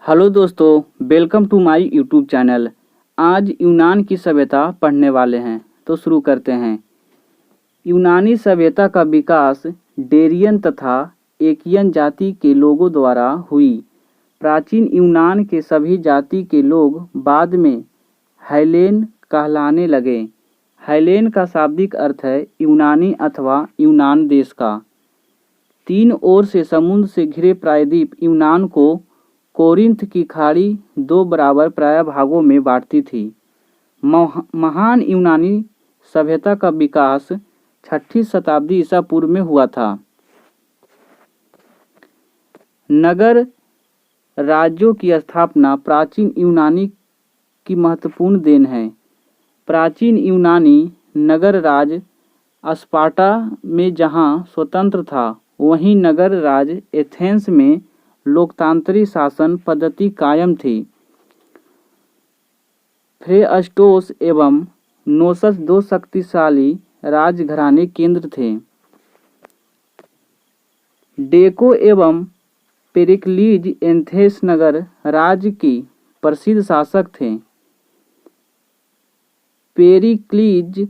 Hello दोस्तों, welcome to my YouTube channel. आज यूनान की सभ्यता पढ़ने वाले हैं, तो शुरू करते हैं। यूनानी सभ्यता का विकास डेरियन तथा एकियन जाति के लोगों द्वारा हुई। प्राचीन यूनान के सभी जाति के लोग बाद में हेलेन कहलाने लगे। हेलेन का शाब्दिक अर्थ है यूनानी अथवा यूनान देश का। तीन ओर से समुद्र से घिरे प्रायद्वीप यूनान को कोरिन्थ की खाड़ी दो बराबर प्राय भागों में बांटती थी। महान यूनानी सभ्यता का विकास 6ठी शताब्दी ईसा पूर्व में हुआ था। नगर राज्यों की स्थापना प्राचीन यूनानी की महत्वपूर्ण देन है। प्राचीन यूनानी नगर राज स्पार्टा में जहां स्वतंत्र था, वहीं नगर राज एथेंस में लोकतांत्रिक शासन पद्धति कायम थी। थ्रेसटोस एवं नोसस दो शक्तिशाली राजघराने केंद्र थे। डेको एवं पेरिक्लीज एथेंस नगर राज्य की प्रसिद्ध शासक थे। पेरिक्लीज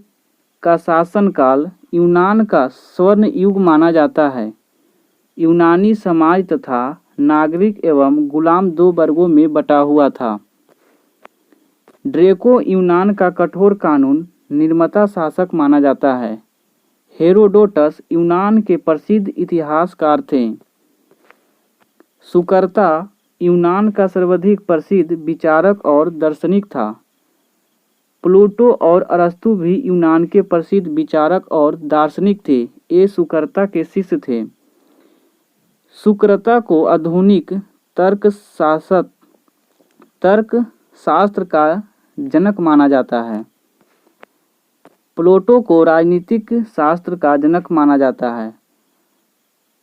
का शासनकाल यूनान का स्वर्ण युग माना जाता है। यूनानी समाज तथा नागरिक एवं गुलाम दो वर्गों में बटा हुआ था। ड्रेको यूनान का कठोर कानून निर्माता शासक माना जाता है। हेरोडोटस यूनान के प्रसिद्ध इतिहासकार थे। सुकर्ता यूनान का सर्वाधिक प्रसिद्ध विचारक और दार्शनिक था। प्लूटो और अरस्तु भी यूनान के प्रसिद्ध विचारक और दार्शनिक थे। ये सुकर्ता के शिष्य थे। सुकर्ता को आधुनिक तर्कशास्त्र का जनक माना जाता है। प्लूटो को राजनीतिक शास्त्र का जनक माना जाता है।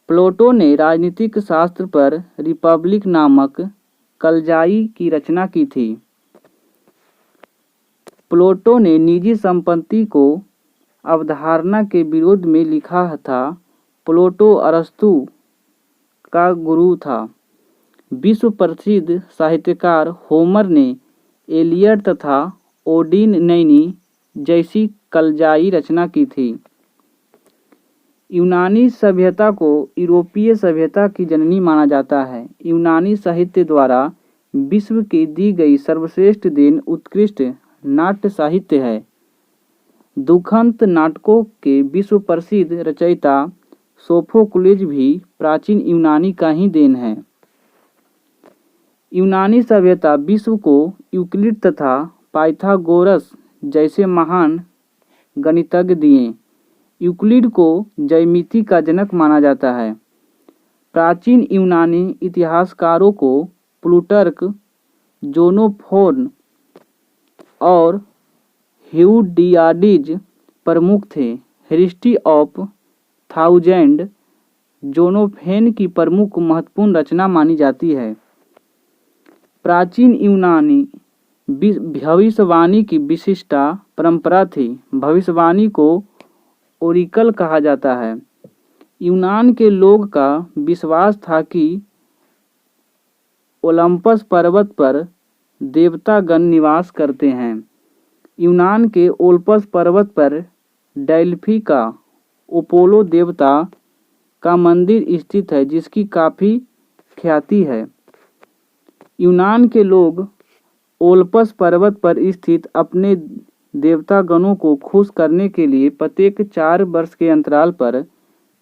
प्लूटो ने राजनीतिक शास्त्र पर रिपब्लिक नामक कलजाई की रचना की थी। प्लूटो ने निजी संपत्ति को अवधारणा के विरोध में लिखा था। प्लूटो अरस्तु का गुरु था। विश्व प्रसिद्ध साहित्यकार होमर ने एलियड तथा ओडिन नैनी जैसी कलजाई रचना की थी। यूनानी सभ्यता को यूरोपीय सभ्यता की जननी माना जाता है। यूनानी साहित्य द्वारा विश्व की दी गई सर्वश्रेष्ठ देन उत्कृष्ट नाट्य साहित्य है। दुखंत नाटकों के विश्व प्रसिद्ध रचयिता सोफोक्लिस भी प्राचीन यूनानी का ही देन है। यूनानी सभ्यता विश्व को यूक्लिड तथा पाइथागोरस जैसे महान गणितज्ञ दिए। यूक्लिड को ज्यामिति का जनक माना जाता है। प्राचीन यूनानी इतिहासकारों को प्लूटार्क, जोनोफोन और ह्यूडियाडिज प्रमुख थे। हिस्ट्री ऑफ थाउजेंड जोनोफेन की प्रमुख महत्वपूर्ण रचना मानी जाती है। प्राचीन यूनानी भविष्यवाणी की विशिष्ट परंपरा थी। भविष्यवाणी को ओरिकल कहा जाता है। यूनान के लोग का विश्वास था कि ओलंपस पर्वत पर देवतागण निवास करते हैं। यूनान के ओलंपस पर्वत पर डेल्फी का अपोलो देवता का मंदिर स्थित है, जिसकी काफी ख्याति है। यूनान के लोग ओलंपस पर्वत पर स्थित अपने देवतागणों को खुश करने के लिए प्रत्येक 4 वर्ष के अंतराल पर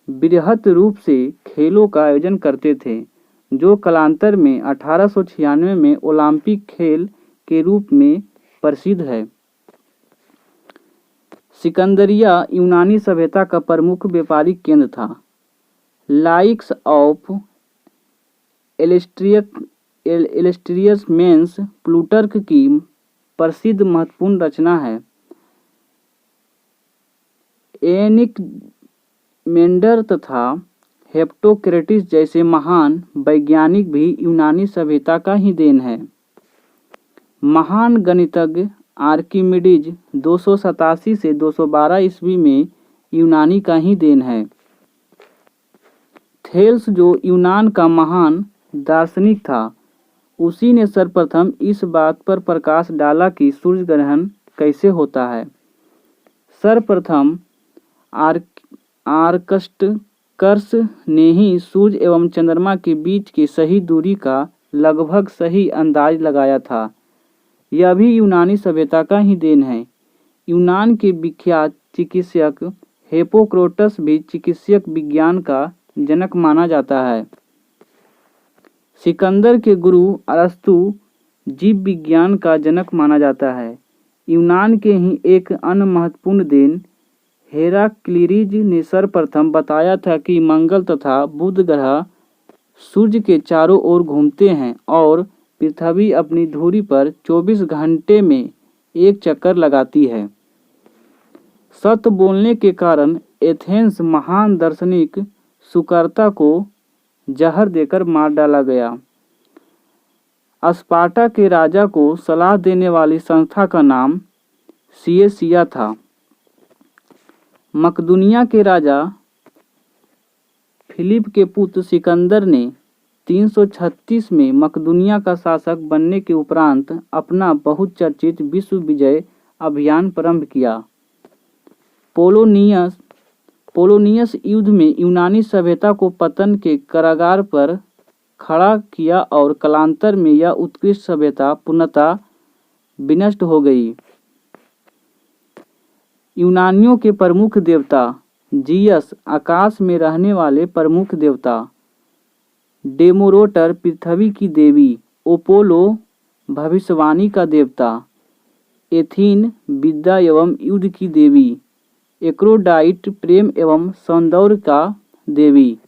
बृहत रूप से खेलों का आयोजन करते थे, जो कालांतर में 1896 में ओलंपिक खेल के रूप में प्रसिद्ध है। सिकंदरिया यूनानी सभ्यता का प्रमुख व्यापारिक केंद्र था। Lives of illustrious men Plutarch की प्रसिद्ध महत्वपूर्ण रचना है। एनिक्मेंडर तथा हिप्पोक्रेटिस जैसे महान वैज्ञानिक भी यूनानी सभ्यता का ही देन है। महान गणितज्ञ आर्किमिडीज 287 से 212 ईस्वी में यूनानी का ही देन है। थेल्स जो यूनान का महान दार्शनिक था, उसी ने सर्वप्रथम इस बात पर प्रकाश डाला कि सूर्य ग्रहण कैसे होता है। सर्वप्रथम आर्कटुकस ने ही सूर्य एवं चंद्रमा के बीच की सही दूरी का लगभग सही अंदाज लगाया था। यह भी यूनानी सभ्यता का ही देन है। यूनान के विख्यात चिकित्सक हिप्पोक्रेटस भी चिकित्सक विज्ञान का जनक माना जाता है। सिकंदर के गुरु अरस्तु जीव विज्ञान का जनक माना जाता है। यूनान के ही एक अन्य महत्वपूर्ण देन हेराक्लिस ने सर्वप्रथम बताया था कि मंगल तथा बुध ग्रह सूर्य के चारों ओर घूमते हैं और पृथ्वी अपनी धुरी पर 24 घंटे में एक चक्कर लगाती है। सत्य बोलने के कारण एथेंस महान दार्शनिक सुकर्ता को जहर देकर मार डाला गया। स्पार्टा के राजा को सलाह देने वाली संस्था का नाम सिएसिया था। मकदूनिया के राजा फिलिप के पुत्र सिकंदर ने 336 में मकदूनिया का शासक बनने के उपरांत अपना बहुचर्चित विश्व विजय अभियान प्रारंभ किया। पोलोनियस युद्ध में यूनानी सभ्यता को पतन के कगार पर खड़ा किया और कालांतर में यह उत्कृष्ट सभ्यता पूर्णतः विनष्ट हो गई। यूनानियों के प्रमुख देवता जियस आकाश में रहने वाले प्रमुख देवता, डेमोरोटर पृथ्वी की देवी, अपोलो भविष्यवाणी का देवता, एथीन विद्या एवं युद्ध की देवी, एफ्रोडाइट प्रेम एवं सौंदर्य का देवी।